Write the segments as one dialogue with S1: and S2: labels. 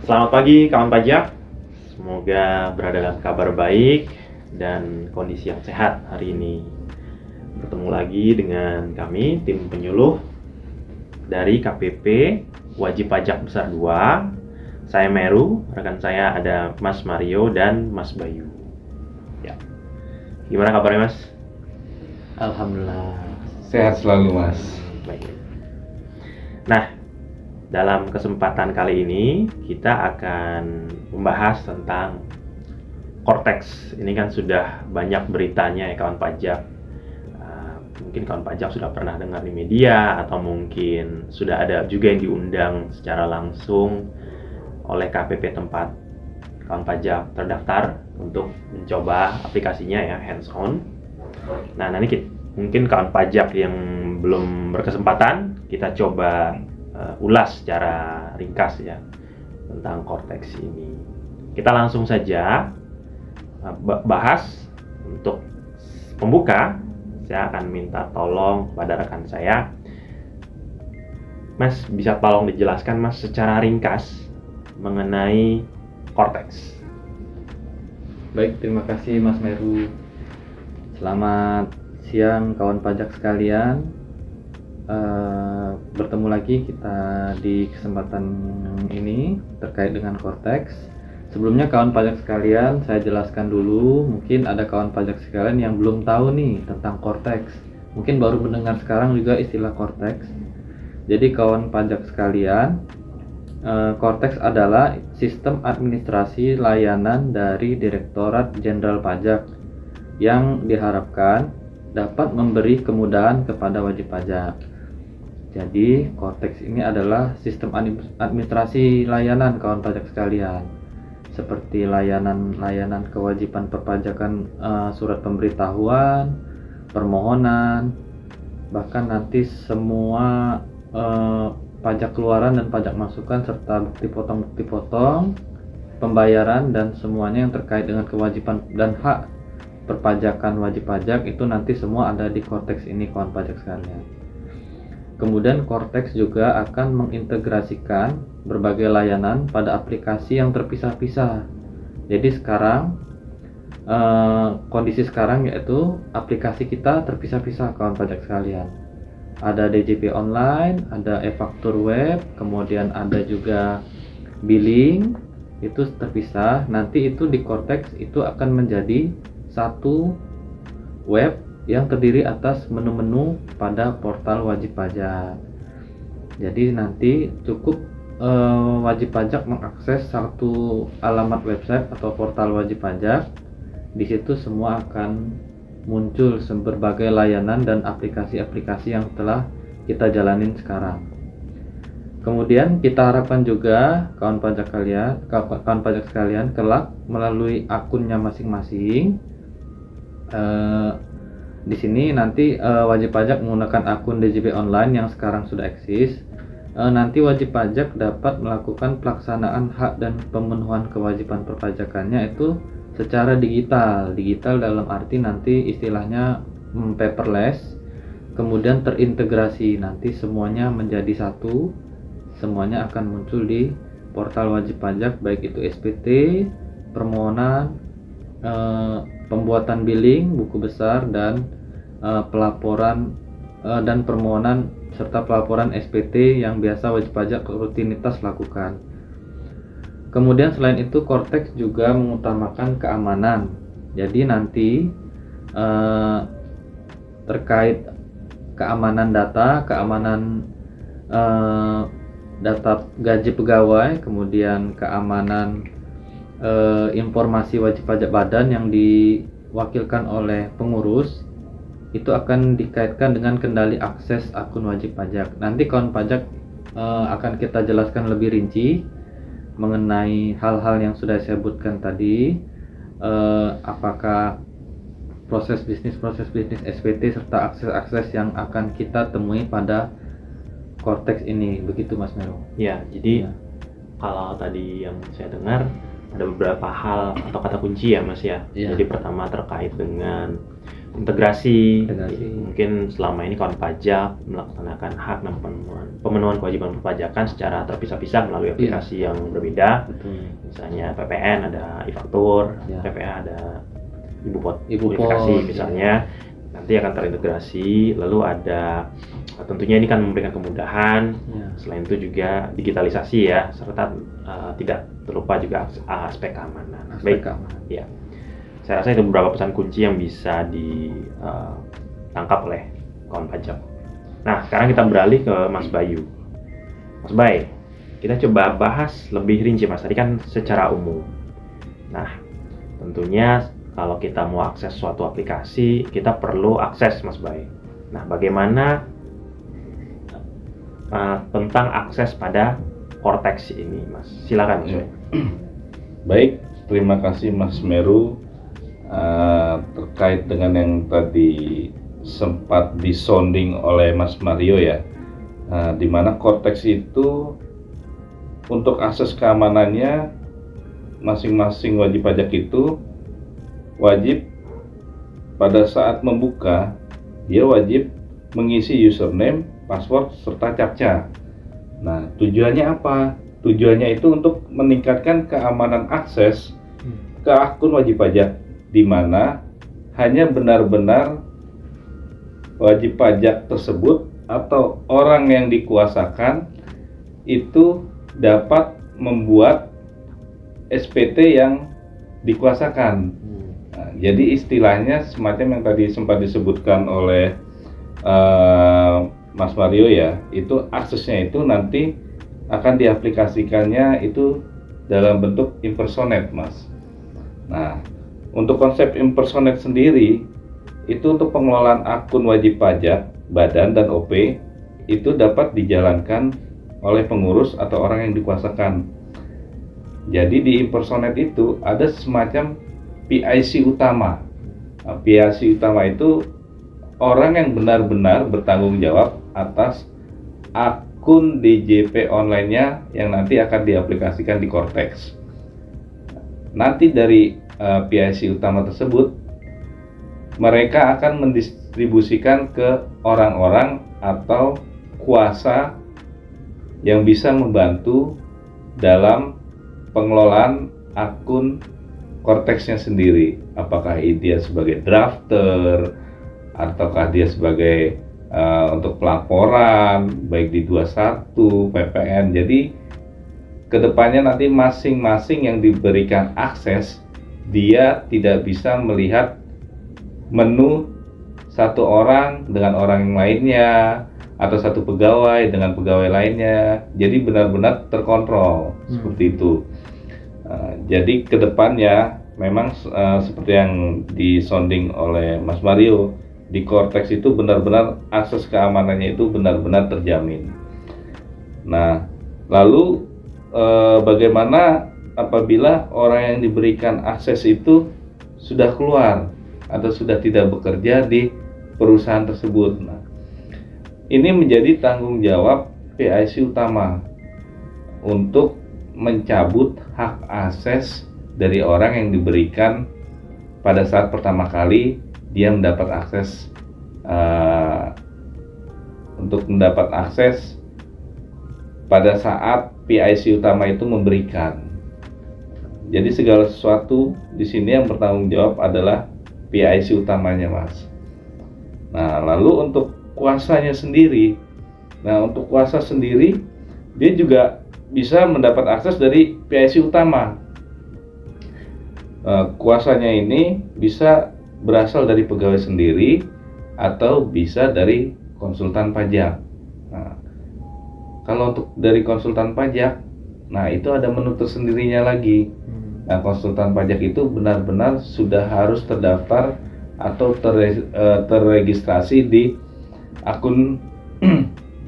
S1: Selamat pagi kawan pajak, semoga berada dalam kabar baik dan kondisi yang sehat hari ini. Bertemu lagi dengan kami, tim penyuluh dari KPP Wajib Pajak Besar 2. Saya Meru, rekan saya ada Mas Mario dan Mas Bayu. Ya. Gimana kabarnya Mas?
S2: Alhamdulillah.
S3: Sehat selalu Mas.
S1: Baik. Nah, dalam kesempatan kali ini kita akan membahas tentang Cortex. Ini kan sudah banyak beritanya ya kawan pajak. Mungkin kawan pajak sudah pernah dengar di media atau mungkin sudah ada juga yang diundang secara langsung oleh KPP tempat kawan pajak terdaftar untuk mencoba aplikasinya ya, hands on. Nah, nanti mungkin kawan pajak yang belum berkesempatan kita coba ulas secara ringkas ya tentang Cortex ini. Kita langsung saja bahas. Untuk pembuka saya akan minta tolong kepada rekan saya, Mas, bisa tolong dijelaskan Mas secara ringkas mengenai Cortex.
S2: Baik, terima kasih Mas Meru. Selamat siang kawan pajak sekalian. Bertemu lagi kita di kesempatan ini terkait dengan Cortex. Sebelumnya kawan pajak sekalian, saya jelaskan dulu. Mungkin ada kawan pajak sekalian yang belum tahu nih tentang Cortex. Mungkin baru mendengar sekarang juga istilah Cortex. Jadi kawan pajak sekalian, Cortex adalah sistem administrasi layanan dari Direktorat Jenderal Pajak yang diharapkan dapat memberi kemudahan kepada wajib pajak. Jadi Cortex ini adalah sistem administrasi layanan kawan pajak sekalian, seperti layanan kewajiban perpajakan, surat pemberitahuan, permohonan, bahkan nanti semua pajak keluaran dan pajak masukan serta bukti potong, pembayaran dan semuanya yang terkait dengan kewajiban dan hak perpajakan wajib pajak itu nanti semua ada di Cortex ini kawan pajak sekalian. Kemudian Cortex juga akan mengintegrasikan berbagai layanan pada aplikasi yang terpisah-pisah. Jadi sekarang kondisi sekarang yaitu aplikasi kita terpisah-pisah kawan pajak sekalian. Ada DJP online, ada e-faktur web, kemudian ada juga billing, itu terpisah. Nanti itu di Cortex itu akan menjadi satu web yang terdiri atas menu-menu pada portal wajib pajak. Jadi nanti cukup wajib pajak mengakses satu alamat website atau portal wajib pajak. Di situ semua akan muncul berbagai layanan dan aplikasi-aplikasi yang telah kita jalanin sekarang. Kemudian kita harapkan juga kawan pajak sekalian kelak melalui akunnya masing-masing. Di sini nanti wajib pajak menggunakan akun DJP online yang sekarang sudah eksis. Nanti wajib pajak dapat melakukan pelaksanaan hak dan pemenuhan kewajiban perpajakannya itu secara digital dalam arti nanti istilahnya paperless, kemudian terintegrasi, nanti semuanya menjadi satu, semuanya akan muncul di portal wajib pajak, baik itu SPT, permohonan, pembuatan billing, buku besar, dan pelaporan dan permohonan serta pelaporan SPT yang biasa wajib pajak rutinitas lakukan. Kemudian selain itu Cortex juga mengutamakan keamanan. Jadi nanti terkait keamanan data, data gaji pegawai, kemudian keamanan informasi wajib pajak badan yang diwakilkan oleh pengurus, itu akan dikaitkan dengan kendali akses akun wajib pajak. Nanti kawan pajak akan kita jelaskan lebih rinci mengenai hal-hal yang sudah saya sebutkan tadi, apakah proses bisnis SPT serta akses-akses yang akan kita temui pada Cortex ini. Begitu Mas Meru.
S1: Ya, jadi kalau tadi yang saya dengar ada beberapa hal atau kata kunci ya Mas ya.
S2: Ya.
S1: Jadi pertama terkait dengan integrasi.
S2: Integrasi.
S1: Mungkin selama ini kawan pajak melaksanakan hak dan pemenuhan kewajiban perpajakan secara terpisah-pisah melalui aplikasi yang berbeda.
S2: Betul.
S1: Misalnya PPN ada e-faktur,
S2: Ya.
S1: PPA ada ibu
S2: Ibu
S1: verifikasi
S2: Pos,
S1: misalnya. Nanti akan terintegrasi. Lalu ada tentunya ini kan memberikan kemudahan.
S2: Ya.
S1: Selain itu juga digitalisasi ya, serta tidak terlupa juga aspek keamanan.
S2: Aspek
S1: Baik,
S2: keamanan.
S1: ya. Saya rasa itu beberapa pesan kunci yang bisa ditangkap oleh kawan pajak. Nah, sekarang kita beralih ke Mas Bayu. Mas Bay, kita coba bahas lebih rinci Mas. Tadi kan secara umum. Nah, tentunya kalau kita mau akses suatu aplikasi, kita perlu akses Mas Bay. Nah, bagaimana tentang akses pada Cortex ini Mas? Silakan Mas Bay.
S3: Baik, terima kasih Mas Meru. Terkait dengan yang tadi sempat disounding oleh Mas Mario ya, di mana Cortex itu untuk akses keamanannya masing-masing wajib pajak itu wajib pada saat membuka dia wajib mengisi username, password serta captcha. Nah, tujuannya apa? Tujuannya itu untuk meningkatkan keamanan akses ke akun wajib pajak, di mana hanya benar-benar wajib pajak tersebut atau orang yang dikuasakan itu dapat membuat SPT yang dikuasakan. Nah, jadi istilahnya semacam yang tadi sempat disebutkan oleh Mas Mario ya, itu aksesnya itu nanti akan diaplikasikannya itu dalam bentuk impersonate, Mas. Nah, untuk konsep impersonate sendiri, itu untuk pengelolaan akun wajib pajak, badan dan OP, itu dapat dijalankan oleh pengurus atau orang yang dikuasakan. Jadi di impersonate itu ada semacam PIC utama. Nah, PIC utama itu orang yang benar-benar bertanggung jawab atas akun DJP online-nya yang nanti akan diaplikasikan di Cortex. Nanti dari PIC utama tersebut mereka akan mendistribusikan ke orang-orang atau kuasa yang bisa membantu dalam pengelolaan akun Cortex-nya sendiri. Apakah dia sebagai drafter ataukah dia sebagai untuk pelaporan baik di 21 PPN. Jadi kedepannya nanti masing-masing yang diberikan akses dia tidak bisa melihat menu satu orang dengan orang yang lainnya atau satu pegawai dengan pegawai lainnya. Jadi benar-benar terkontrol seperti itu. Jadi kedepannya memang seperti yang disounding oleh Mas Mario, di Cortex itu benar-benar akses keamanannya itu benar-benar terjamin. Nah, lalu bagaimana apabila orang yang diberikan akses itu sudah keluar atau sudah tidak bekerja di perusahaan tersebut? Nah, ini menjadi tanggung jawab PIC utama untuk mencabut hak akses dari orang yang diberikan pada saat pertama kali dia mendapat akses, untuk mendapat akses pada saat PIC utama itu memberikan. Jadi segala sesuatu di sini yang bertanggung jawab adalah PIC utamanya, Mas. Nah, lalu untuk kuasanya sendiri, untuk kuasa sendiri dia juga bisa mendapat akses dari PIC utama. Kuasanya ini bisa berasal dari pegawai sendiri atau bisa dari konsultan pajak. Nah, kalau untuk dari konsultan pajak, nah itu ada menu tersendirinya lagi. Nah, konsultan pajak itu benar-benar sudah harus terdaftar atau terregistrasi di akun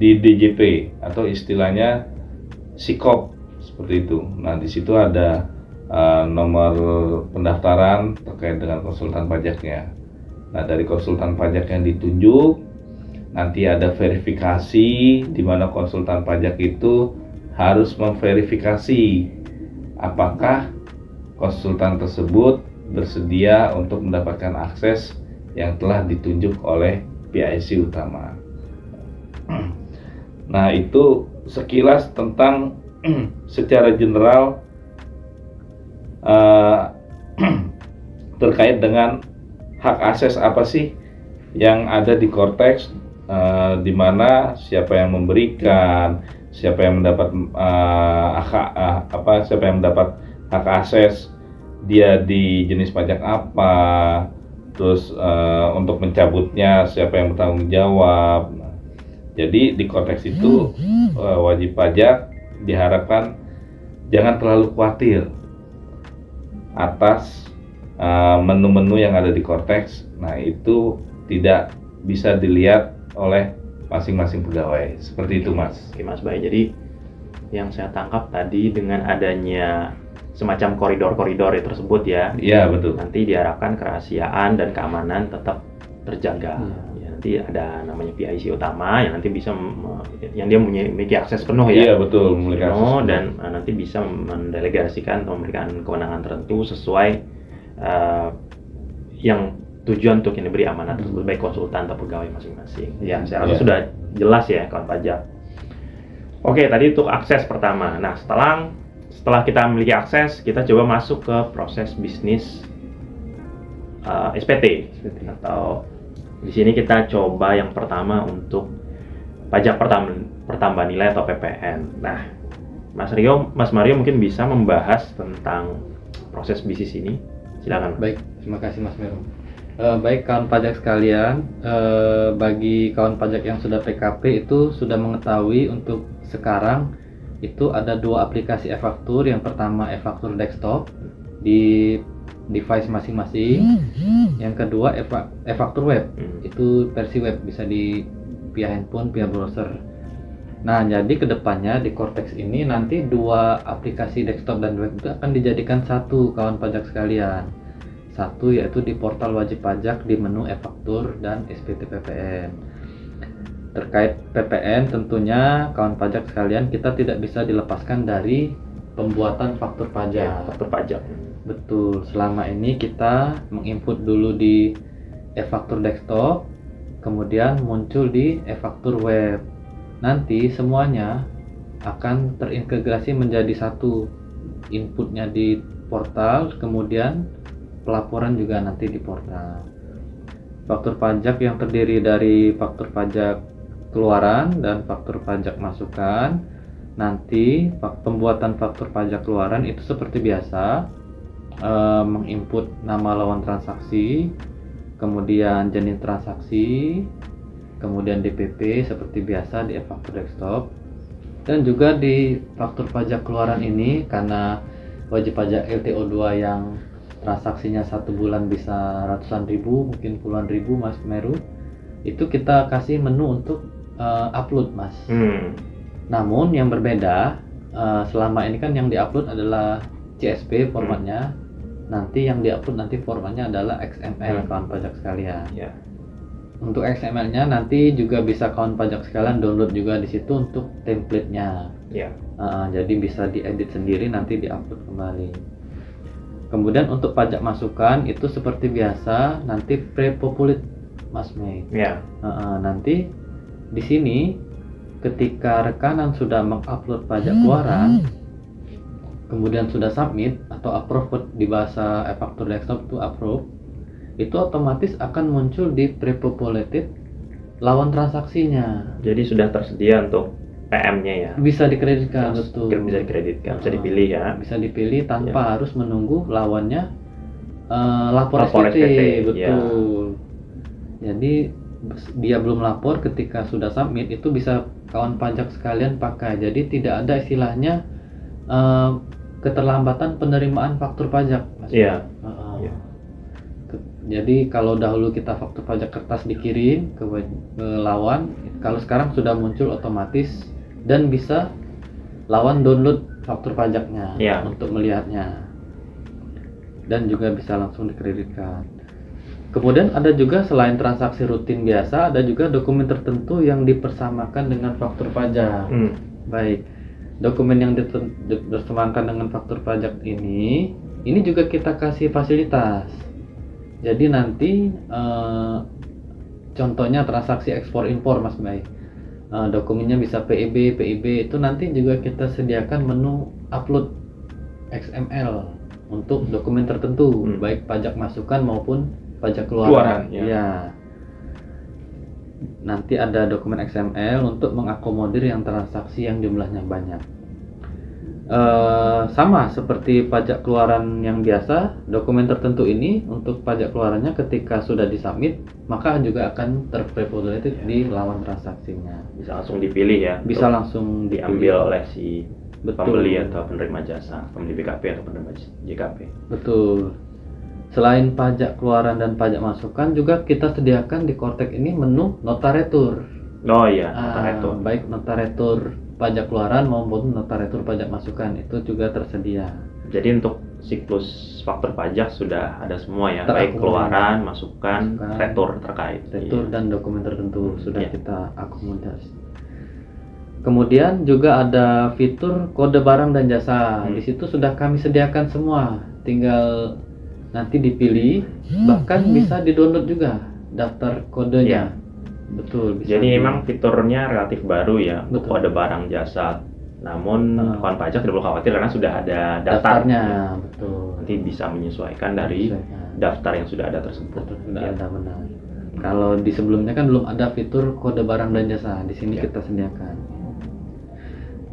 S3: di DJP atau istilahnya Sikop seperti itu. Nah, di situ ada nomor pendaftaran terkait dengan konsultan pajaknya. Nah, dari konsultan pajak yang ditunjuk nanti ada verifikasi di mana konsultan pajak itu harus memverifikasi apakah konsultan tersebut bersedia untuk mendapatkan akses yang telah ditunjuk oleh PIC utama. Nah, itu sekilas tentang secara general terkait dengan hak akses apa sih yang ada di Cortex, di mana siapa yang memberikan, siapa yang mendapat siapa yang mendapat hak akses, dia di jenis pajak apa, terus untuk mencabutnya siapa yang bertanggung jawab. Nah, jadi di Cortex itu wajib pajak diharapkan jangan terlalu khawatir atas menu-menu yang ada di Cortex. Nah, itu tidak bisa dilihat oleh masing-masing pegawai. Seperti itu, Mas.
S1: Oke, Mas, baik. Jadi yang saya tangkap tadi dengan adanya semacam koridor-koridor tersebut ya.
S3: Iya, betul.
S1: Nanti diharapkan kerahasiaan dan keamanan tetap terjaga. Ya, nanti ada namanya PIC utama yang nanti bisa yang dia memiliki akses penuh ya.
S3: Iya, betul, memiliki akses penuh.
S1: Dan nanti bisa mendelegasikan atau memberikan kewenangan tertentu sesuai yang tujuan untuk yang diberi amanat tersebut, baik konsultan atau pegawai masing-masing. Ya, saya rasa sudah jelas ya kawan pajak. Oke, tadi untuk akses pertama. Nah, setelah kita memiliki akses, kita coba masuk ke proses bisnis SPT atau di sini kita coba yang pertama untuk pajak pertambahan nilai atau PPN. Nah, Mas Mario mungkin bisa membahas tentang proses bisnis ini. Silakan.
S2: Baik, terima kasih Mas Meru. Baik kawan pajak sekalian, bagi kawan pajak yang sudah PKP itu sudah mengetahui untuk sekarang itu ada dua aplikasi e-faktur. Yang pertama e-faktur desktop di device masing-masing. Yang kedua e-faktur web, itu versi web, bisa di via handphone, via browser. Nah, jadi kedepannya di Cortex ini nanti dua aplikasi desktop dan web itu akan dijadikan satu kawan pajak sekalian. Satu yaitu di portal wajib pajak di menu e-faktur dan SPT PPN. Terkait PPN tentunya kawan pajak sekalian kita tidak bisa dilepaskan dari pembuatan faktur pajak.
S1: Ya, faktur pajak.
S2: Betul, selama ini kita menginput dulu di e-faktur desktop, kemudian muncul di e-faktur web. Nanti semuanya akan terintegrasi menjadi satu, inputnya di portal, kemudian pelaporan juga nanti di portal. Faktur pajak yang terdiri dari faktur pajak keluaran dan faktur pajak masukan. Nanti pembuatan faktur pajak keluaran itu seperti biasa, menginput nama lawan transaksi, kemudian jenis transaksi, kemudian DPP seperti biasa di e-faktur desktop. Dan juga di faktur pajak keluaran ini, karena wajib pajak LTO2 yang transaksinya satu bulan bisa ratusan ribu, mungkin puluhan ribu Mas Meru, itu kita kasih menu untuk upload Mas. Namun yang berbeda, selama ini kan yang diupload adalah CSV formatnya, nanti yang diupload nanti formatnya adalah XML kawan pajak sekalian. Untuk XML-nya nanti juga bisa kawan pajak sekalian download juga di situ untuk template-nya. Jadi bisa diedit sendiri, nanti diupload kembali. Kemudian untuk pajak masukan itu seperti biasa nanti pre-populate Mas Mei. Nanti di sini ketika rekanan sudah mengupload pajak keluaran, kemudian sudah submit atau approve di bahasa e-faktur desktop itu approve, itu otomatis akan muncul di pre-populated lawan transaksinya.
S1: Jadi sudah tersedia untuk PM-nya ya.
S2: Bisa dikreditkan, betul.
S1: Bisa dikreditkan, bisa dipilih ya.
S2: Bisa dipilih tanpa harus menunggu lawannya lapor
S1: Lapor
S2: SPT,
S1: SPT,
S2: betul. Jadi dia belum lapor, ketika sudah submit itu bisa kawan pajak sekalian pakai. Jadi tidak ada istilahnya keterlambatan penerimaan faktur pajak, Mas. Jadi kalau dahulu kita faktur pajak kertas dikirim ke lawan, kalau sekarang sudah muncul otomatis dan bisa lawan download faktur pajaknya untuk melihatnya, dan juga bisa langsung dikreditkan. Kemudian ada juga selain transaksi rutin biasa, ada juga dokumen tertentu yang dipersamakan dengan faktur pajak. Baik, dokumen yang dipersamakan dengan faktur pajak ini juga kita kasih fasilitas. Jadi nanti contohnya transaksi ekspor impor Mas Bay. Dokumennya bisa PIB itu nanti juga kita sediakan menu upload XML untuk dokumen tertentu, baik pajak masukan maupun pajak keluaran.
S1: Ya.
S2: Ya. Nanti ada dokumen XML untuk mengakomodir yang transaksi yang jumlahnya banyak. Sama seperti pajak keluaran yang biasa, dokumen tertentu ini untuk pajak keluarannya ketika sudah disubmit maka juga akan terpopulated di lawan transaksinya.
S1: Bisa langsung dipilih ya.
S2: Bisa
S1: untuk
S2: langsung
S1: diambil oleh si
S2: Betul.
S1: pembeli atau penerima jasa, pembeli BKP atau penerima JKP.
S2: Betul. Selain pajak keluaran dan pajak masukan juga kita sediakan di Kortek ini menu notaretur.
S1: Oh iya, notaretur.
S2: Baik notaretur pajak keluaran maupun notaretur pajak masukan itu juga tersedia.
S1: Jadi untuk siklus faktur pajak sudah ada semua ya, baik
S2: Terakomodir.
S1: keluaran, masukan, retur terkait.
S2: Retur
S1: Iya.
S2: dan dokumen tertentu sudah
S1: Iya.
S2: kita akomodasi. Kemudian juga ada fitur kode barang dan jasa. Di situ sudah kami sediakan semua. Tinggal nanti dipilih, bahkan bisa di-download juga daftar kodenya. Betul, bisa.
S1: Jadi memang fiturnya relatif baru ya untuk
S2: Betul.
S1: kode barang jasa. Namun kawan pajak tidak perlu khawatir karena sudah ada
S2: daftarnya,
S1: daftarnya.
S2: betul.
S1: Nanti bisa menyesuaikan dari daftar yang sudah ada tersebut.
S2: Betul, sudah
S1: Ya.
S2: ada benar. Kalau di sebelumnya kan belum ada fitur kode barang dan jasa. Di sini
S1: Ya.
S2: kita sediakan.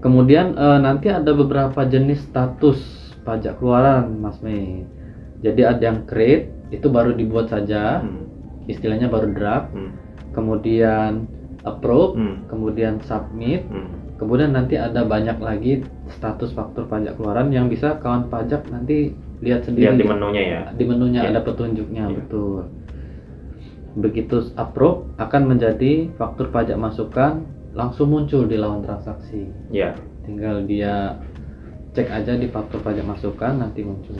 S2: Kemudian nanti ada beberapa jenis status pajak keluaran, Mas Mei. Jadi ada yang create, itu baru dibuat saja, istilahnya baru draft. Kemudian approve, kemudian submit. Kemudian nanti ada banyak lagi status faktur pajak keluaran yang bisa kawan pajak nanti lihat sendiri.
S1: Lihat di menunya ya.
S2: Di menunya
S1: Ya.
S2: ada petunjuknya,
S1: Ya.
S2: betul. Begitu approve akan menjadi faktur pajak masukan, langsung muncul di lawan transaksi.
S1: Ya.
S2: Tinggal dia cek aja di faktur pajak masukan, nanti muncul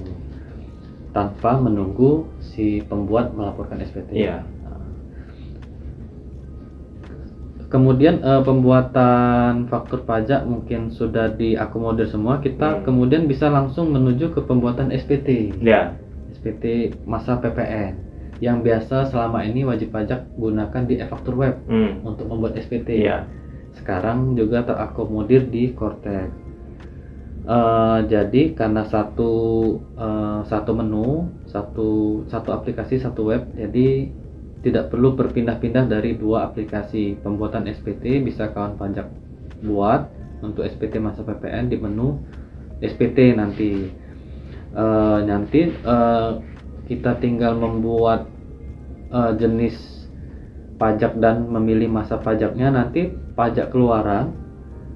S2: tanpa menunggu si pembuat melaporkan SPT.
S1: Iya.
S2: Kemudian pembuatan faktur pajak mungkin sudah diakomodir semua. Kita kemudian bisa langsung menuju ke pembuatan SPT.
S1: Ya.
S2: SPT masa PPN yang biasa selama ini wajib pajak gunakan di e-faktur web untuk membuat SPT.
S1: Iya.
S2: Sekarang juga terakomodir di Kortek. Jadi karena satu menu, satu aplikasi, satu web, jadi tidak perlu berpindah-pindah dari dua aplikasi. Pembuatan SPT bisa kawan pajak buat untuk SPT masa PPN di menu SPT nanti. Kita tinggal membuat jenis pajak dan memilih masa pajaknya. Nanti pajak keluaran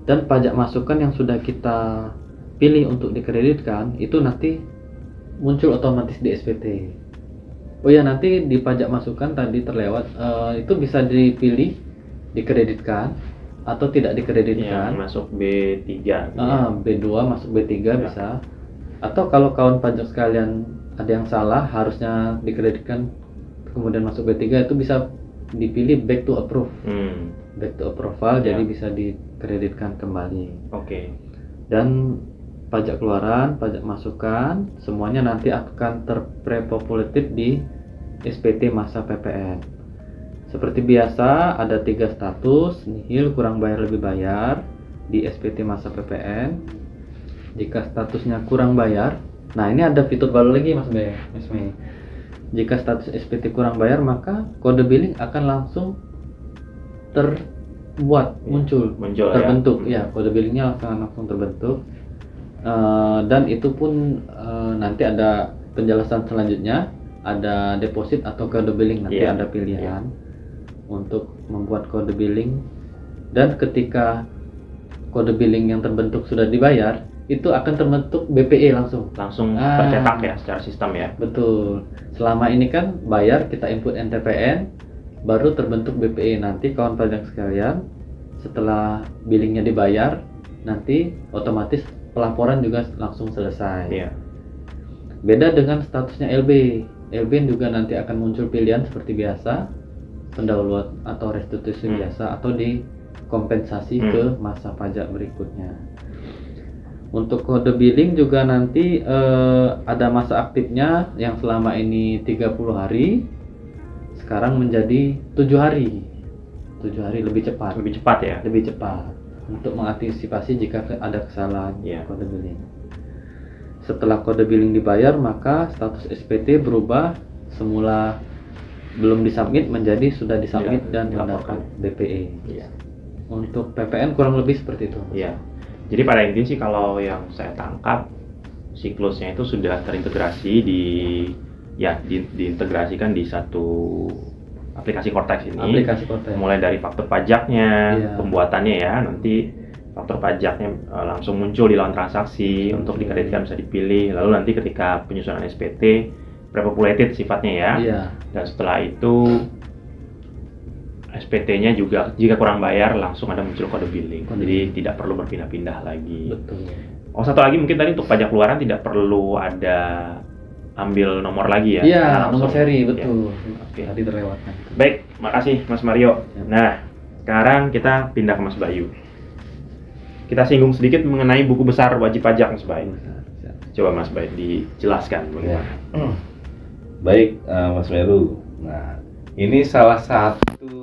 S2: dan pajak masukan yang sudah kita pilih untuk dikreditkan itu nanti muncul otomatis di SPT. Oh ya, nanti di pajak masukan tadi terlewat, itu bisa dipilih dikreditkan atau tidak dikreditkan.
S1: Masuk B3.
S2: B2 masuk B3 bisa. Atau kalau kawan pajak sekalian ada yang salah harusnya dikreditkan kemudian masuk B3, itu bisa dipilih back to approve. Back to approval, jadi bisa dikreditkan kembali.
S1: Oke.
S2: Dan pajak keluaran, pajak masukan, semuanya nanti akan terprepopulated di SPT masa PPN. Seperti biasa ada 3 status, nihil, kurang bayar, lebih bayar di SPT masa PPN. Jika statusnya kurang bayar, nah ini ada fitur baru lagi Mas Mei. Jika status SPT kurang bayar, maka kode billing akan langsung muncul terbentuk ya. Kode billingnya langsung terbentuk. Dan itu pun nanti ada penjelasan selanjutnya, ada deposit atau kode billing, nanti ada pilihan untuk membuat kode billing. Dan ketika kode billing yang terbentuk sudah dibayar, itu akan terbentuk BPE langsung
S1: tercetak ya secara sistem ya.
S2: Betul. Selama ini kan bayar, kita input NTPN, baru terbentuk BPE. Nanti kawan pajak sekalian, setelah billingnya dibayar, nanti otomatis pelaporan juga langsung selesai.
S1: Iya.
S2: Beda dengan statusnya LB. LB juga nanti akan muncul pilihan seperti biasa, pendahuluan atau restitusi biasa, atau dikompensasi ke masa pajak berikutnya. Untuk kode billing juga nanti ada masa aktifnya yang selama ini 30 hari sekarang menjadi 7 hari. 7 hari lebih cepat.
S1: Lebih cepat ya.
S2: Lebih cepat untuk mengantisipasi jika ada kesalahan
S1: Iya.
S2: kode billing. Setelah kode billing dibayar, maka status SPT berubah, semula belum disubmit menjadi sudah disubmit
S1: Ya,
S2: dan
S1: dilaporkan.
S2: mendapat DPE.
S1: Iya.
S2: Untuk PPN kurang lebih seperti itu.
S1: Iya. Jadi pada intinya sih kalau yang saya tangkap siklusnya itu sudah terintegrasi diintegrasikan di satu aplikasi Cortex ini.
S2: Aplikasi Cortex.
S1: Mulai dari faktur pajaknya,
S2: Iya.
S1: pembuatannya ya, nanti faktur pajaknya langsung muncul di lawan transaksi untuk dikreditkan bisa dipilih. Lalu nanti ketika penyusunan SPT pre-populated sifatnya ya.
S2: Iya.
S1: Dan setelah itu SPT-nya juga jika kurang bayar langsung ada muncul kode billing.
S2: Kode
S1: Jadi tidak perlu berpindah-pindah lagi.
S2: Betul.
S1: Oh, satu lagi mungkin tadi untuk pajak keluaran tidak perlu ada ambil nomor lagi ya.
S2: Iya,
S1: Karena
S2: nomor
S1: langsung-
S2: seri
S1: ya.
S2: betul.
S1: Oke.
S2: Tadi terlewatkan.
S1: Baik, makasih Mas Mario.
S2: Ya.
S1: Nah, sekarang kita pindah ke Mas Bayu. Kita singgung sedikit mengenai buku besar wajib pajak Mas Bayu.
S2: Siap.
S1: Coba Mas Bayu dijelaskan bagaimana.
S3: Baik, Mas Meru. Nah, ini salah satu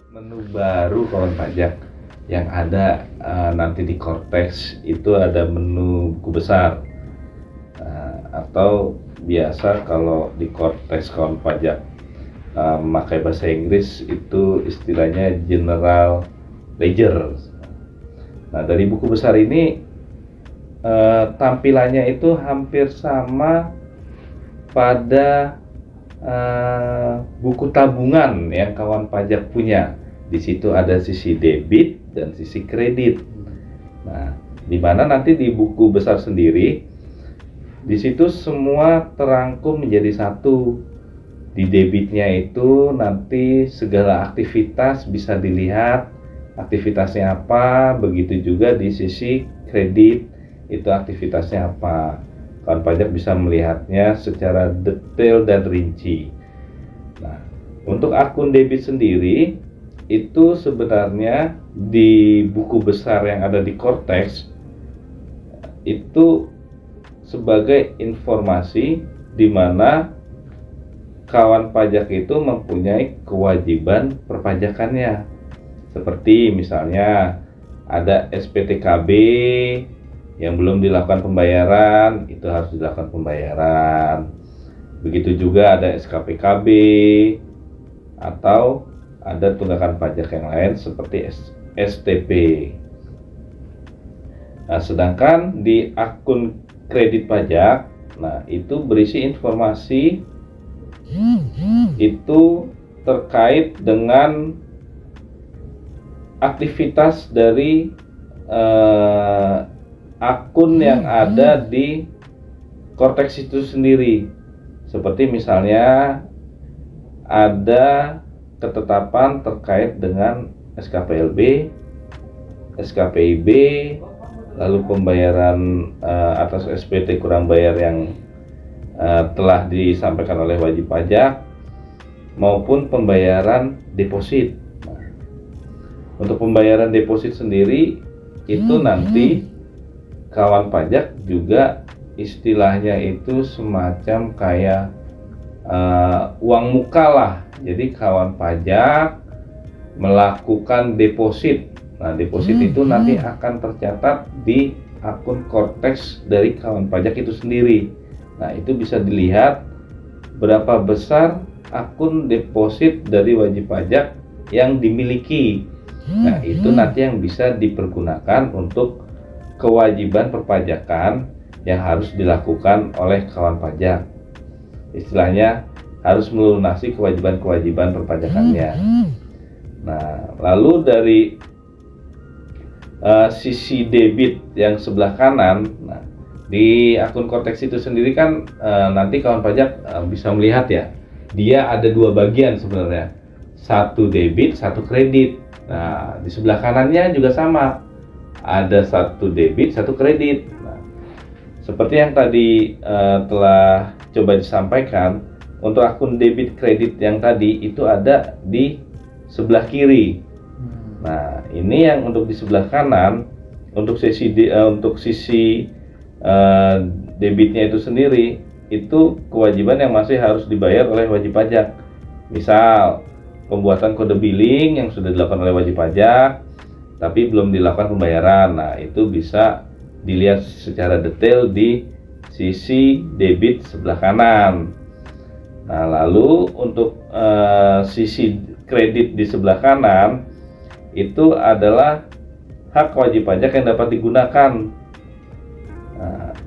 S3: menu baru kawan pajak yang ada nanti di Cortex. Itu ada menu buku besar. Atau biasa kalau di Cortex kawan pajak memakai bahasa Inggris itu istilahnya General Ledger. Nah, dari buku besar ini tampilannya itu hampir sama pada buku tabungan yang kawan pajak punya. Di situ ada sisi debit dan sisi kredit. Nah, di mana nanti di buku besar sendiri, di situ semua terangkum menjadi satu. Di debitnya itu nanti segala aktivitas bisa dilihat, aktivitasnya apa, begitu juga di sisi kredit itu aktivitasnya apa. Kawan pajak bisa melihatnya secara detail dan rinci. Nah, untuk akun debit sendiri itu sebenarnya di buku besar yang ada di Cortex itu sebagai informasi di mana kawan pajak itu mempunyai kewajiban perpajakannya. Seperti misalnya ada SPTKB yang belum dilakukan pembayaran, itu harus dilakukan pembayaran. Begitu juga ada SKPKB atau ada tunggakan pajak yang lain seperti STP. Nah, sedangkan di akun kredit pajak, nah itu berisi informasi itu terkait dengan aktivitas dari akun yang ada di Cortex itu sendiri. Seperti misalnya ada ketetapan terkait dengan SKPLB, SKPIB, lalu pembayaran atas SPT kurang bayar yang telah disampaikan oleh wajib pajak maupun pembayaran deposit. Untuk pembayaran deposit sendiri itu nanti kawan pajak juga istilahnya itu semacam kayak uang muka lah. Jadi kawan pajak melakukan deposit. Nah, deposit itu nanti akan tercatat di akun Cortex dari kawan pajak itu sendiri. Nah, itu bisa dilihat berapa besar akun deposit dari wajib pajak yang dimiliki. Nah, itu nanti yang bisa dipergunakan untuk kewajiban perpajakan yang harus dilakukan oleh kawan pajak. Istilahnya harus melunasi kewajiban-kewajiban perpajakannya. Nah, lalu dari sisi debit yang sebelah kanan, nah, di akun Cortex itu sendiri kan nanti kawan pajak bisa melihat ya, dia ada dua bagian sebenarnya, satu debit, satu kredit. Nah, di sebelah kanannya juga sama, ada satu debit, satu kredit. Nah, seperti yang tadi telah coba disampaikan, untuk akun debit kredit yang tadi itu ada di sebelah kiri. Nah, ini yang untuk di sebelah kanan untuk sisi debitnya itu sendiri, itu kewajiban yang masih harus dibayar oleh wajib pajak. Misal pembuatan kode billing yang sudah dilakukan oleh wajib pajak tapi belum dilakukan pembayaran. Nah, itu bisa dilihat secara detail di sisi debit sebelah kanan. Nah, lalu untuk sisi kredit di sebelah kanan itu adalah hak wajib pajak yang dapat digunakan. Nah,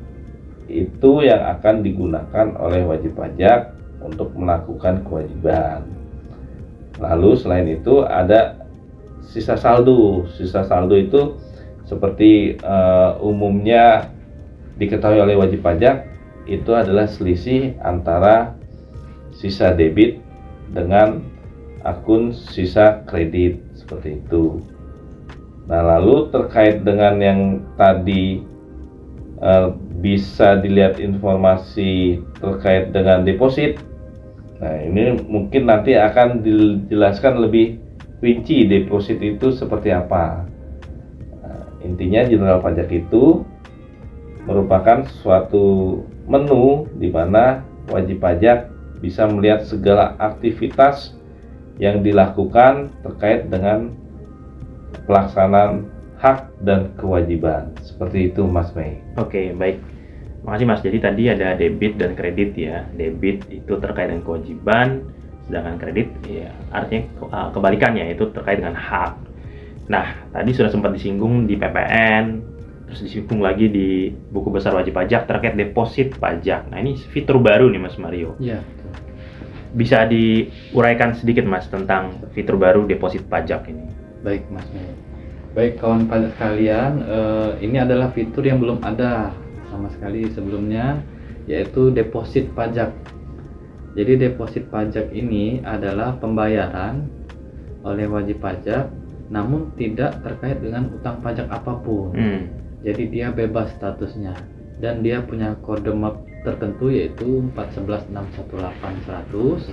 S3: itu yang akan digunakan oleh wajib pajak untuk melakukan kewajiban. Lalu selain itu ada sisa saldo. Sisa saldo itu seperti umumnya diketahui oleh wajib pajak, itu adalah selisih antara sisa debit dengan akun sisa kredit, seperti itu. Nah, lalu terkait dengan yang tadi bisa dilihat informasi terkait dengan deposit. Nah, ini mungkin nanti akan dijelaskan lebih rinci deposit itu seperti apa. Nah, intinya Jenderal Pajak itu merupakan suatu menu di mana wajib pajak bisa melihat segala aktivitas yang dilakukan terkait dengan pelaksanaan hak dan kewajiban. Seperti itu, Mas Mei.
S1: Oke, baik. Makasih Mas. Jadi tadi ada debit dan kredit ya. Debit itu terkait dengan kewajiban, sedangkan kredit ya artinya kebalikannya, itu terkait dengan hak. Nah, tadi sudah sempat disinggung di PPN, terus disinggung lagi di buku besar wajib pajak terkait deposit pajak. Nah, ini fitur baru nih Mas Mario.
S2: Iya.
S1: Bisa diuraikan sedikit Mas tentang fitur baru deposit pajak ini?
S2: Baik Mas Mei. Baik kawan pajak sekalian, ini adalah fitur yang belum ada sama sekali sebelumnya, yaitu deposit pajak. Jadi deposit pajak ini adalah pembayaran oleh wajib pajak, namun tidak terkait dengan utang pajak apapun. Jadi dia bebas statusnya dan dia punya kode map tertentu yaitu 411618100.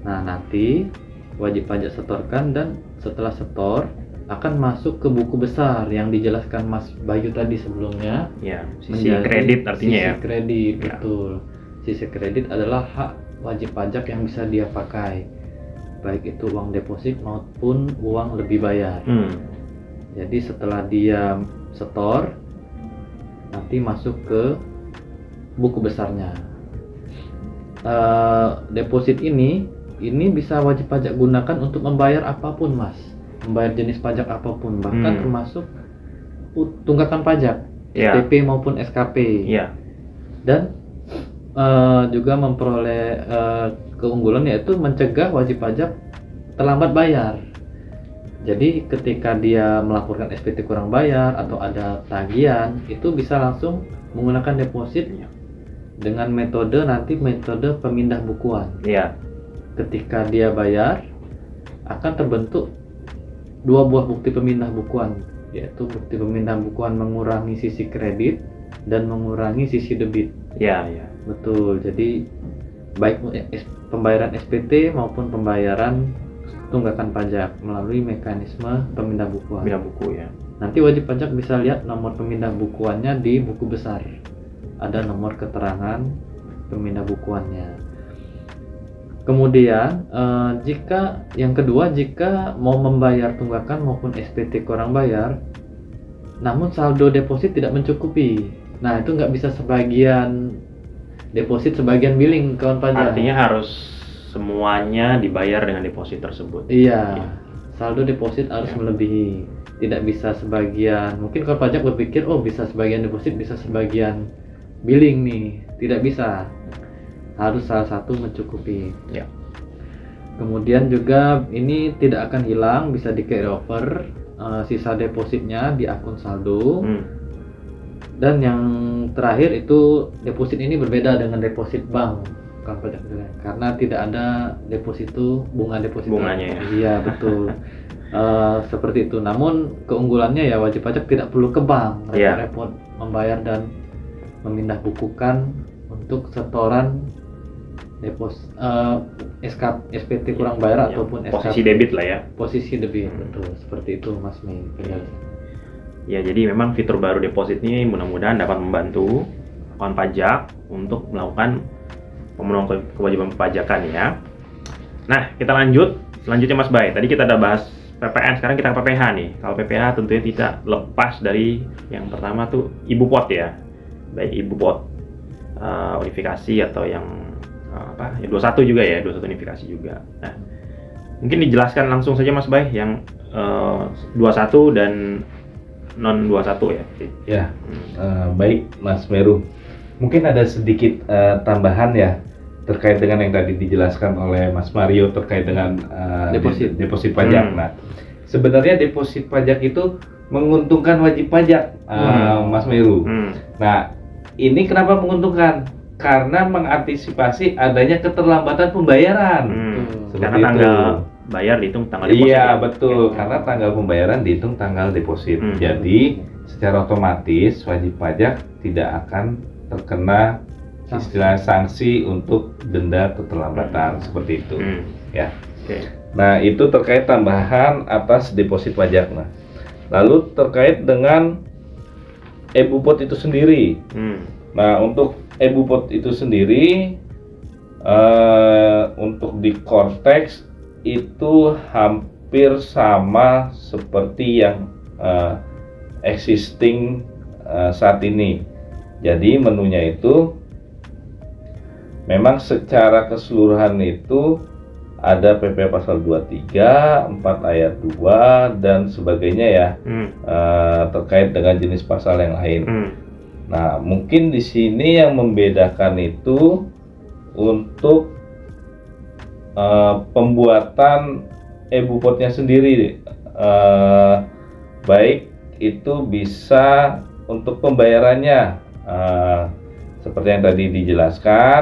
S2: Nah, nanti wajib pajak setorkan dan setelah setor akan masuk ke buku besar yang dijelaskan Mas Bayu tadi sebelumnya.
S1: Ya, sisi kredit artinya ya.
S2: Sisi kredit,
S1: Ya.
S2: betul. Sisi kredit adalah hak wajib pajak yang bisa dia pakai, baik itu uang deposit maupun uang lebih bayar. Jadi setelah dia setor, nanti masuk ke buku besarnya. Deposit ini bisa wajib pajak gunakan untuk membayar apapun, Mas. Membayar jenis pajak apapun, bahkan termasuk tunggakan pajak, SPP maupun SKP. Dan juga memperoleh keunggulan yaitu mencegah wajib pajak terlambat bayar. Jadi ketika dia melaporkan SPT kurang bayar atau ada tagihan, itu bisa langsung menggunakan deposit dengan metode pemindah bukuan. Ketika dia bayar, akan terbentuk dua buah bukti pemindah bukuan, yaitu bukti pemindah bukuan mengurangi sisi kredit dan mengurangi sisi debit. Betul. Jadi baik pembayaran SPT maupun pembayaran tunggakan pajak melalui mekanisme pemindah bukuan. Nanti wajib pajak bisa lihat nomor pemindah bukuannya di buku besar. Ada nomor keterangan pemindah bukuannya. Kemudian jika mau membayar tunggakan maupun SPT kurang bayar, namun saldo deposit tidak mencukupi. Nah, itu nggak bisa sebagian deposit sebagian billing kawan pajak.
S1: Artinya harus semuanya dibayar dengan deposit tersebut.
S2: Iya. Saldo deposit harus melebihi. Tidak bisa sebagian. Mungkin kawan pajak berpikir, oh bisa sebagian deposit, bisa sebagian billing nih. Tidak bisa. Harus salah satu mencukupi. Kemudian juga ini tidak akan hilang, bisa di carry over sisa depositnya di akun saldo. Dan yang terakhir itu deposit ini berbeda dengan deposit bank kawan pajak, karena tidak ada deposito bunganya. Iya, betul. Seperti itu. Namun keunggulannya ya wajib pajak tidak perlu ke bank repot-repot membayar dan memindah bukukan untuk setoran deposit SPT kurang bayar ataupun
S1: posisi
S2: SKP.
S1: debit lah ya.
S2: Posisi debit, betul. Seperti itu Mas Mei.
S1: Ya, jadi memang fitur baru deposit ini mudah-mudahan dapat membantu kawan pajak untuk melakukan pemenuhan kewajiban perpajakan ya. Nah, kita lanjut. Selanjutnya Mas Bay, tadi kita udah bahas PPN, sekarang kita ke PPH nih. Kalau PPH tentunya tidak lepas dari yang pertama tuh ibu pot ya. Baik ibu pot unifikasi atau yang apa? Ya 21 juga ya, 21 unifikasi juga. Nah, mungkin dijelaskan langsung saja Mas Bay yang 21 dan non 21 ya.
S3: Ya, baik Mas Meru. Mungkin ada sedikit tambahan ya terkait dengan yang tadi dijelaskan oleh Mas Mario terkait dengan deposit pajak. Nah, sebenarnya deposit pajak itu menguntungkan wajib pajak, Mas Meru. Nah, ini kenapa menguntungkan? Karena mengantisipasi adanya keterlambatan pembayaran.
S1: Karena tanggal bayar dihitung tanggal deposit.
S3: Iya, betul. Karena tanggal pembayaran dihitung tanggal deposit. Jadi, secara otomatis wajib pajak tidak akan terkena istilah sanksi untuk denda keterlambatan seperti itu. Ya. Nah, itu terkait tambahan atas deposit pajak. Nah, lalu terkait dengan e-bupot itu sendiri. Nah, untuk e-bupot itu sendiri untuk di Cortex itu hampir sama seperti yang existing saat ini. Jadi menunya itu memang secara keseluruhan itu ada PP pasal 23, 4 ayat 2 dan sebagainya ya, terkait dengan jenis pasal yang lain. Nah, mungkin di sini yang membedakan itu untuk pembuatan e-bupotnya sendiri, baik itu bisa untuk pembayarannya, seperti yang tadi dijelaskan,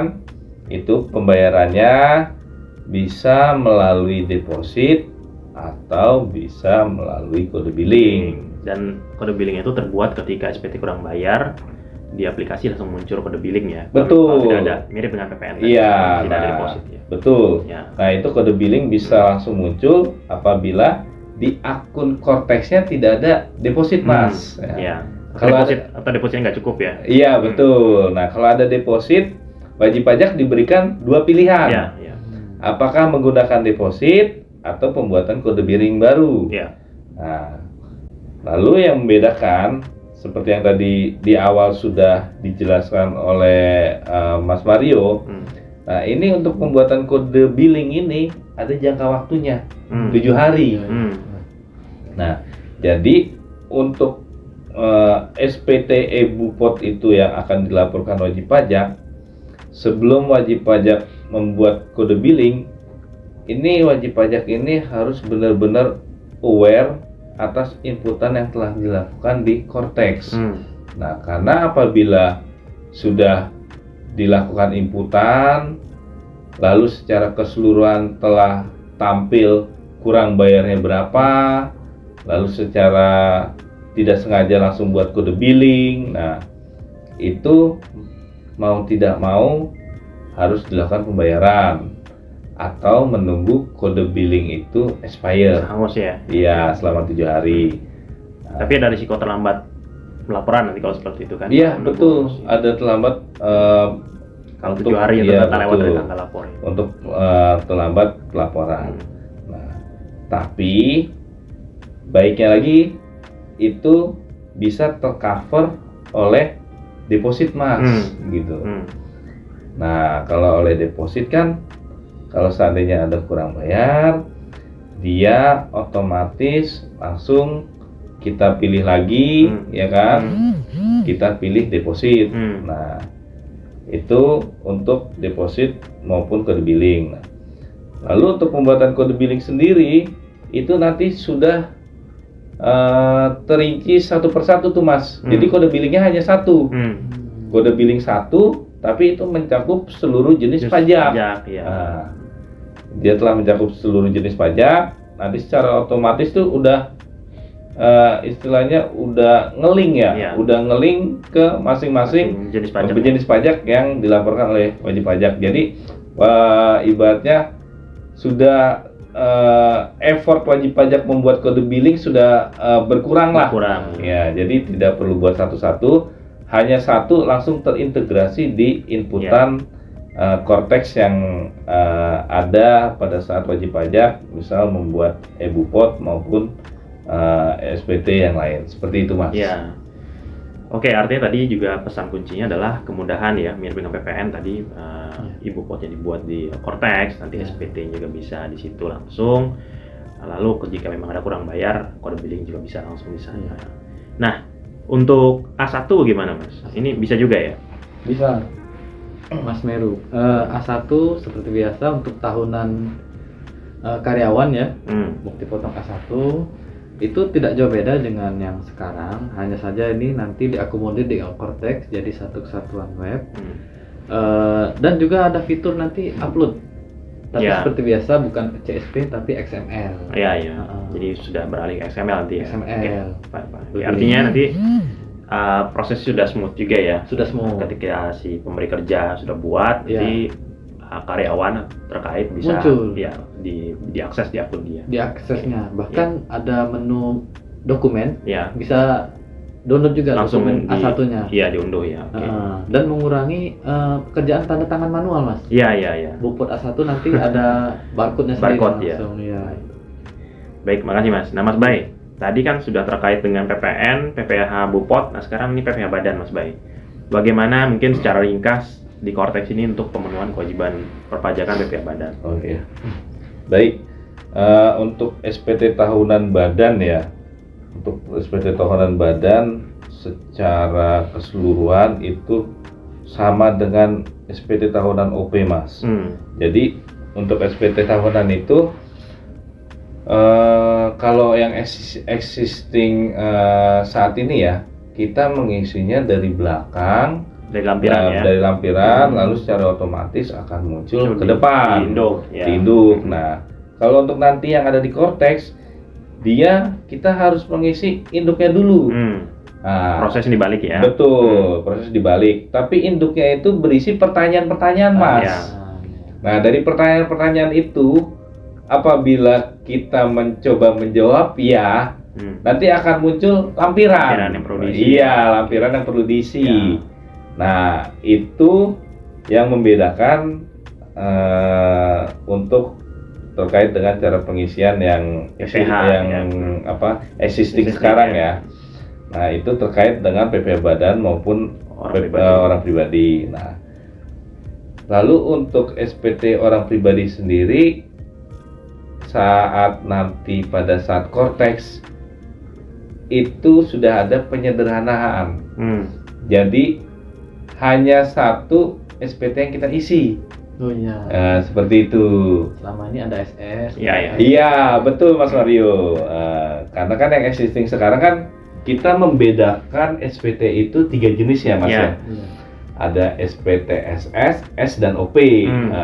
S3: itu pembayarannya bisa melalui deposit atau bisa melalui kode billing.
S1: Dan kode billing itu terbuat ketika SPT kurang bayar, di aplikasi langsung muncul kode billing ya.
S3: Betul.
S1: Kalau tidak ada, mirip dengan PPN tadi,
S3: Iya,
S1: tidak ada deposit ya.
S3: Betul.
S1: Ya.
S3: Nah, itu kode billing bisa langsung muncul apabila di akun Cortex-nya tidak ada deposit, Mas.
S1: Ya.
S3: Kalau
S1: deposit atau depositnya nggak cukup ya?
S3: Iya, betul. Nah, kalau ada deposit, wajib pajak diberikan dua pilihan.
S1: Ya.
S3: Apakah menggunakan deposit atau pembuatan kode billing baru.
S1: Ya.
S3: Nah, lalu yang membedakan seperti yang tadi di awal sudah dijelaskan oleh Mas Mario. Nah, ini untuk pembuatan kode billing ini ada jangka waktunya 7 hari. Nah, jadi untuk SPT e-bupot itu yang akan dilaporkan wajib pajak, sebelum wajib pajak membuat kode billing, ini wajib pajak ini harus benar-benar aware atas inputan yang telah dilakukan di Cortex. Nah, karena apabila sudah dilakukan inputan, lalu secara keseluruhan telah tampil kurang bayarnya berapa, lalu secara tidak sengaja langsung buat kode billing, nah itu mau tidak mau harus dilakukan pembayaran atau menunggu kode billing itu expire.
S1: Hangus ya?
S3: Iya, selama 7 hari. Nah,
S1: tapi ada risiko terlambat pelaporan nanti kalau seperti itu kan?
S3: Iya, betul. Ada terlambat
S1: kalau 7 hari itu
S3: iya,
S1: lewat dari tanggal lapor.
S3: Untuk terlambat pelaporan. Nah, tapi baiknya lagi itu bisa tercover oleh deposit, Mas, gitu. Nah, kalau oleh deposit kan, kalau seandainya ada kurang bayar, dia otomatis langsung kita pilih lagi, ya kan? Kita pilih deposit. Nah, itu untuk deposit maupun kode billing. Nah, lalu untuk pembuatan kode billing sendiri itu nanti sudah terinci satu persatu tuh, Mas. Jadi kode billingnya hanya satu. Kode billing satu, tapi itu mencakup seluruh jenis pajak.
S1: Ya.
S3: Nah, dia telah mencakup seluruh jenis pajak. Nanti secara otomatis tuh udah istilahnya udah ngeling ya, udah ngeling ke masing-masing jenis pajak yang dilaporkan oleh wajib pajak. Jadi ibaratnya sudah effort wajib pajak membuat kode billing sudah berkurang lah.
S1: Berkurang.
S3: Ya, jadi tidak perlu buat satu-satu, hanya satu langsung terintegrasi di inputan Cortex yang ada pada saat wajib pajak, misal membuat e-Bupot maupun SPT yang lain. Seperti itu, Mas.
S1: Ya. Oke, artinya tadi juga pesan kuncinya adalah kemudahan ya, mirip dengan PPN tadi, e-Bupotnya dibuat di Cortex, nanti SPT juga bisa di situ langsung. Lalu jika memang ada kurang bayar, kode billing juga bisa langsung di sana. Nah, untuk A1 gimana, Mas? Ini bisa juga ya?
S2: Bisa, Mas Meru. A1 seperti biasa untuk tahunan karyawan ya, bukti potong A1 itu tidak jauh beda dengan yang sekarang, hanya saja ini nanti diakomodir di Cortex jadi satu kesatuan web. Dan juga ada fitur nanti upload, tapi seperti biasa bukan CSV tapi XML.
S1: Iya. Jadi sudah beralih ke XML nanti ya.
S2: XML.
S1: Okay. Artinya nanti proses sudah smooth juga ya.
S2: Sudah smooth.
S1: Ketika si pemberi kerja sudah buat, jadi karyawan terkait bisa
S2: muncul.
S1: Ya diakses di akun dia.
S2: Diaksesnya, bahkan ada menu dokumen.
S1: Ya.
S2: Bisa download juga
S1: langsung
S2: dokumen A1-nya.
S1: Iya, diunduh ya.
S2: Dan mengurangi pekerjaan tanda tangan manual, Mas.
S1: Iya.
S2: Bupot A1 nanti ada barcode-nya sendiri langsung. Ya.
S1: Baik, makasih Mas. Nah, Mas Bay, tadi kan sudah terkait dengan PPN, PPH Bupot. Nah, sekarang ini PPH Badan, Mas Bay. Bagaimana mungkin secara ringkas di Cortex ini untuk pemenuhan kewajiban perpajakan PPH Badan?
S3: Oh iya. Baik. Untuk SPT tahunan badan ya. Untuk SPT tahunan badan secara keseluruhan itu sama dengan SPT tahunan OP, Mas. Jadi untuk SPT tahunan itu kalau yang existing saat ini ya, kita mengisinya dari belakang, dari lampiran, lalu secara otomatis akan muncul ke depan di induk. Nah, kalau untuk nanti yang ada di Cortex, kita harus mengisi induknya dulu. Nah,
S1: proses dibalik ya.
S3: Betul, proses dibalik. Tapi induknya itu berisi pertanyaan-pertanyaan, Mas. Nah, dari pertanyaan-pertanyaan itu, apabila kita mencoba menjawab ya, nanti akan muncul lampiran yang perlu diisi. Iya, lampiran yang perlu diisi. Nah, itu yang membedakan untuk terkait dengan cara pengisian yang existing sekarang ya. Nah, itu terkait dengan PPH Badan maupun orang pribadi. Nah, lalu untuk SPT orang pribadi sendiri, saat nanti pada saat Cortex itu sudah ada penyederhanaan. Jadi hanya satu SPT yang kita isi.
S2: Oh iya.
S3: Seperti itu.
S2: Selama ini ada SS.
S3: Iya, betul Mas Mario. Karena kan yang existing sekarang kan kita membedakan SPT itu 3 jenis ya, Mas ya. Ada SPT SS, S dan OP.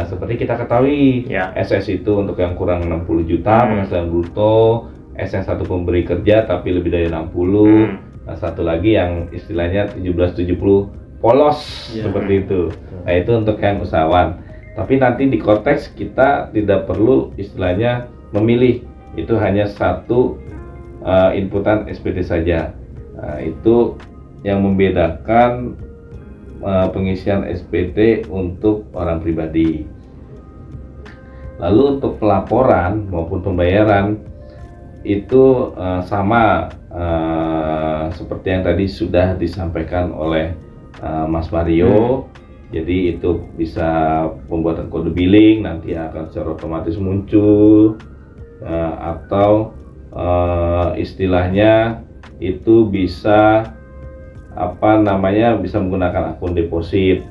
S3: Seperti kita ketahui, SS itu untuk yang kurang 60 juta penghasilan bruto, S yang satu pemberi kerja tapi lebih dari 60. Nah, satu lagi yang istilahnya 1770 polos seperti itu. Nah, itu untuk yang usahawan. Tapi nanti di Cortex kita tidak perlu istilahnya memilih, itu hanya satu inputan SPT saja. Nah, itu yang membedakan pengisian SPT untuk orang pribadi. Lalu untuk pelaporan maupun pembayaran itu sama seperti yang tadi sudah disampaikan oleh Mas Mario. Jadi itu bisa pembuatan kode billing nanti akan secara otomatis muncul, atau istilahnya itu bisa bisa menggunakan akun deposit.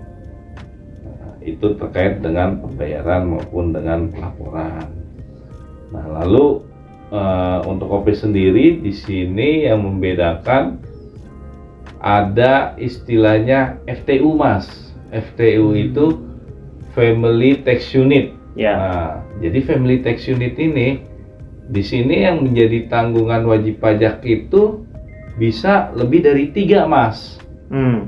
S3: Itu terkait dengan pembayaran maupun dengan pelaporan. Nah, lalu untuk OP sendiri di sini yang membedakan ada istilahnya FTU, Mas. FTU itu Family Tax Unit. Nah, jadi Family Tax Unit ini di sini yang menjadi tanggungan wajib pajak itu bisa lebih dari 3, Mas.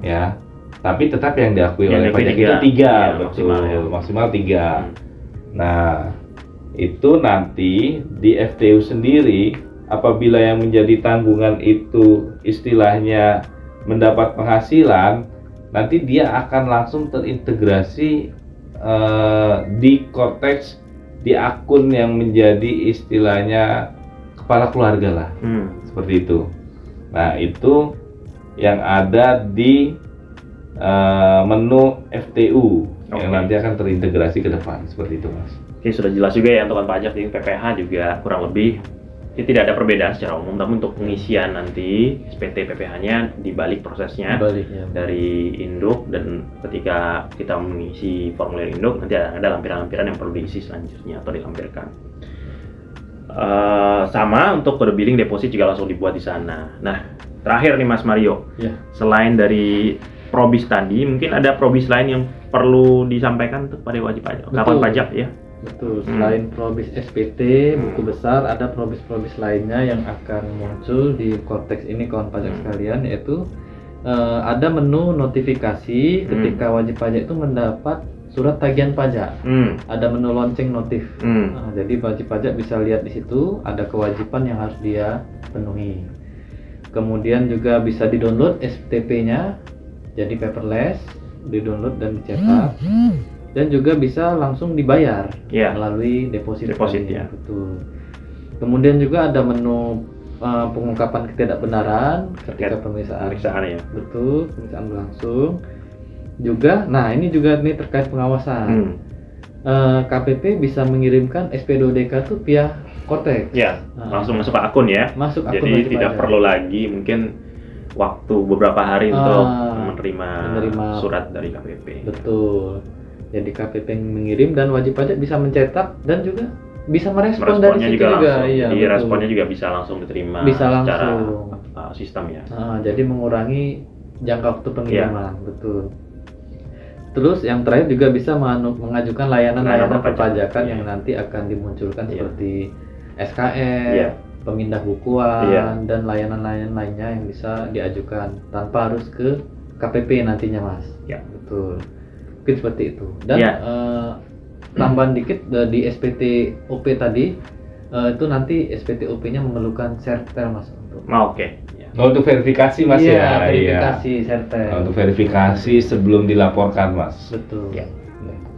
S3: Ya, tapi tetap yang diakui oleh pajak itu 3, betul, maksimal 3. Nah, itu nanti di FTU sendiri apabila yang menjadi tanggungan itu istilahnya mendapat penghasilan, nanti dia akan langsung terintegrasi di Cortex di akun yang menjadi istilahnya kepala keluarga lah, seperti itu. Nah, itu yang ada di menu FTU yang nanti akan terintegrasi ke depan, seperti itu, Mas.
S1: Oke, sudah jelas juga ya untuk pajak di PPH juga kurang lebih tidak ada perbedaan secara umum, tapi untuk pengisian nanti SPT PPH-nya dibalik prosesnya dari induk, dan ketika kita mengisi formulir induk nanti ada lampiran-lampiran yang perlu diisi selanjutnya atau dilampirkan. Sama untuk kode billing deposit juga langsung dibuat di sana. Nah, terakhir nih Mas Mario, selain dari probis tadi, mungkin ada probis lain yang perlu disampaikan untuk pada wajib pajak, kawan pajak ya?
S2: Betul, selain probis SPT, buku besar, ada probis-probis lainnya yang akan muncul di Cortex ini kawan pajak sekalian, yaitu ada menu notifikasi ketika wajib pajak itu mendapat surat tagihan pajak. Ada menu lonceng notif. Nah, jadi wajib pajak bisa lihat di situ ada kewajiban yang harus dia penuhi. Kemudian juga bisa di-download STP-nya jadi paperless, di-download dan dicetak. Dan juga bisa langsung dibayar melalui deposit
S1: ya.
S2: Betul. Kemudian juga ada menu pengungkapan ketidakbenaran ketika pemeriksaan ya. Betul, pemeriksaan berlangsung. Juga, nah ini juga nih terkait pengawasan. KPP bisa mengirimkan SP2DK tuh via Cortex.
S1: Ya, langsung masuk ke akun ya.
S2: Masuk akun.
S1: Jadi tidak perlu lagi mungkin waktu beberapa hari untuk menerima surat dari KPP.
S2: Betul. Jadi KPP mengirim dan wajib pajak bisa mencetak dan juga bisa merespon dari situ juga.
S1: Iya, jadi responnya juga bisa langsung diterima secara sistem ya.
S2: Jadi mengurangi jangka waktu pengiriman, betul. Terus yang terakhir juga bisa mengajukan layanan-layanan perpajakan yang nanti akan dimunculkan seperti SKM, pemindah bukuan, dan layanan-layanan lainnya yang bisa diajukan tanpa harus ke KPP nantinya, Mas.
S1: Ya,
S2: betul. Mungkin seperti itu. Dan tambahan dikit di SPT OP tadi, itu nanti SPT OP-nya memerlukan serter, Mas, untuk.
S3: Untuk verifikasi, Mas,
S2: verifikasi serter.
S3: Untuk verifikasi sebelum dilaporkan, Mas.
S2: Betul.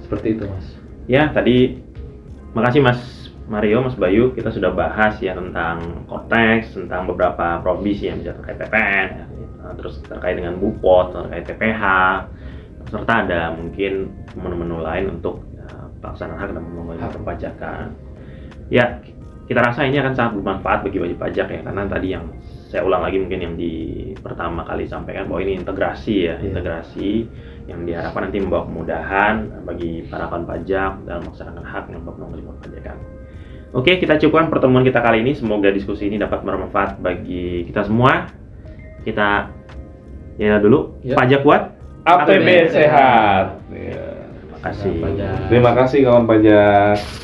S2: Seperti itu, Mas.
S1: Ya, tadi makasih Mas Mario, Mas Bayu, kita sudah bahas ya tentang Cortex, tentang beberapa probis yang bisa terkait PPN, terus terkait dengan Bupot, terkait PPH, serta ada mungkin menu-menu lain untuk pelaksanaan hak dan pemungutan perpajakan. Ya, kita rasa ini akan sangat bermanfaat bagi wajib pajak ya, karena tadi yang saya ulang lagi mungkin yang di pertama kali sampaikan bahwa ini integrasi ya, integrasi yang diharapkan nanti membawa kemudahan bagi para kawan pajak dalam melaksanakan hak dan pemungutan perpajakan. Oke, kita cukupkan pertemuan kita kali ini. Semoga diskusi ini dapat bermanfaat bagi kita semua. Kita dulu pajak kuat,
S3: APB sehat.
S1: Terima kasih.
S3: Terima kasih kawan pajak.